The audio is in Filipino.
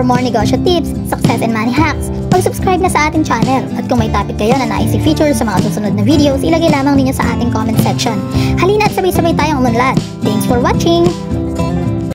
For more negosyo tips, success and money hacks, mag-subscribe na sa ating channel. At kung may topic kayo na nais i-feature sa mga susunod na videos, ilagay lamang ninyo sa ating comment section. Halina at sabay-sabay tayong umunlad. Thanks for watching!